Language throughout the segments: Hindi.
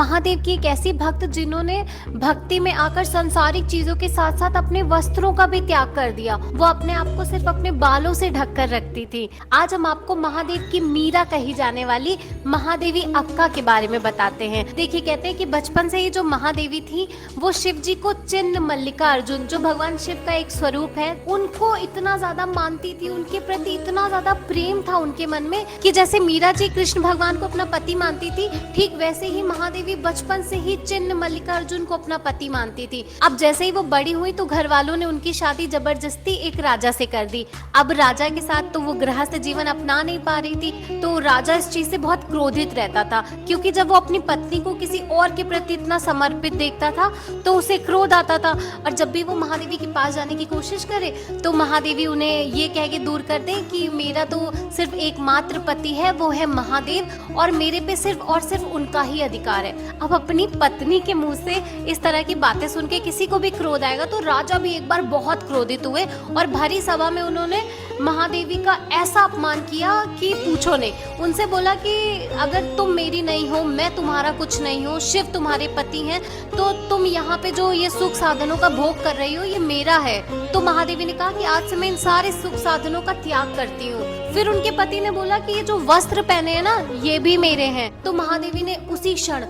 महादेव की एक ऐसी भक्त जिन्होंने भक्ति में आकर सांसारिक चीजों के साथ साथ अपने वस्त्रों का भी त्याग कर दिया। वो अपने आप को सिर्फ अपने बालों से ढककर रखती थी। आज हम आपको महादेव की मीरा कही जाने वाली महादेवी अक्का के बारे में बताते हैं। देखिए, कहते हैं कि बचपन से ही जो महादेवी थी वो शिव जी को चिन्ह मल्लिकार्जुन, जो भगवान शिव का एक स्वरूप है, उनको इतना ज्यादा मानती थी, उनके प्रति इतना ज्यादा प्रेम था उनके मन में कि जैसे मीरा जी कृष्ण भगवान को अपना पति मानती थी, ठीक वैसे ही महादेवी बचपन से ही चिन्ह मल्लिकार्जुन को अपना पति मानती थी। अब जैसे ही वो बड़ी हुई तो घर वालों ने उनकी शादी जबरदस्ती एक राजा से कर दी। अब राजा के साथ तो वो गृहस्थ जीवन अपना नहीं पा रही थी, तो राजा इस चीज से बहुत क्रोधित रहता था, क्योंकि जब वो अपनी पत्नी को किसी और के प्रति इतना समर्पित देखता था तो उसे क्रोध आता था। और जब भी वो महादेवी के पास जाने की कोशिश करे तो महादेवी उन्हें ये कह के दूर कर दे कि मेरा तो सिर्फ एकमात्र पति है, वो है महादेव, और मेरे पे सिर्फ और सिर्फ उनका ही अधिकार है। अब अपनी पत्नी के मुंह से इस तरह की बातें सुन के किसी को भी क्रोध आएगा, तो राजा भी एक बार बहुत क्रोधित हुए और भरी सभा में उन्होंने महादेवी का ऐसा अपमान किया कि पूछो नहीं। उनसे बोला कि अगर तुम मेरी नहीं हो, मैं तुम्हारा कुछ नहीं हूँ, शिव तुम्हारे पति हैं, तो तुम यहाँ पे जो ये सुख साधनों का भोग कर रही हो ये मेरा है। तो महादेवी ने कहा कि आज से मैं इन सारे सुख साधनों का त्याग करती हूँ। फिर उनके पति ने बोला कि ये जो वस्त्र पहने हैं ना, ये भी मेरे हैं। तो महादेवी ने उसी क्षण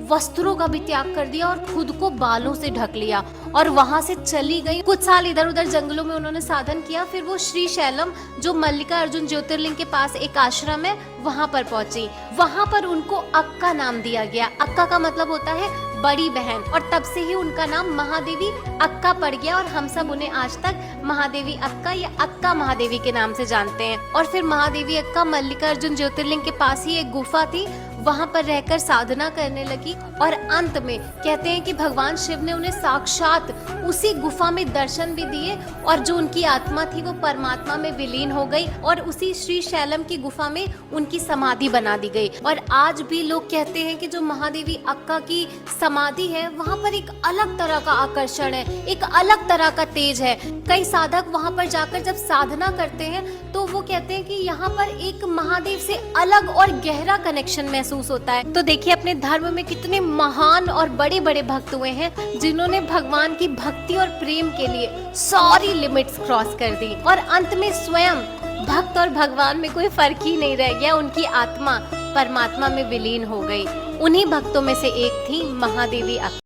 वस्त्रों का भी त्याग कर दिया और खुद को बालों से ढक लिया और वहां से चली गई। कुछ साल इधर उधर जंगलों में उन्होंने साधन किया। फिर वो श्री शैलम, जो मल्लिकार्जुन ज्योतिर्लिंग के पास एक आश्रम है, वहां पर पहुंची। वहां पर उनको अक्का नाम दिया गया। अक्का का मतलब होता है बड़ी बहन, और तब से ही उनका नाम महादेवी अक्का पड़ गया और हम सब उन्हें आज तक महादेवी अक्का या अक्का महादेवी के नाम से जानते हैं। और फिर महादेवी अक्का मल्लिकार्जुन ज्योतिर्लिंग के पास ही एक गुफा थी, वहां पर रहकर साधना करने लगी और अंत में कहते हैं कि भगवान शिव ने उन्हें साक्षात उसी गुफा में दर्शन भी दिए और जो उनकी आत्मा थी वो परमात्मा में विलीन हो गई और उसी श्री शैलम की गुफा में उनकी समाधि बना दी गई। और आज भी लोग कहते हैं कि जो महादेवी अक्का की समाधि है वहां पर एक अलग तरह का आकर्षण है, एक अलग तरह का तेज है। कई साधक वहां पर जाकर जब साधना करते हैं तो वो कहते हैं कि यहाँ पर एक महादेव से अलग और गहरा कनेक्शन महसूस होता है। तो देखिए, अपने धर्म में कितने महान और बड़े बड़े भक्त हुए हैं जिन्होंने भगवान की भक्ति और प्रेम के लिए सारी लिमिट्स क्रॉस कर दी और अंत में स्वयं भक्त और भगवान में कोई फर्क ही नहीं रह गया, उनकी आत्मा परमात्मा में विलीन हो गई। उन्हीं भक्तों में से एक थी महादेवी अक्का।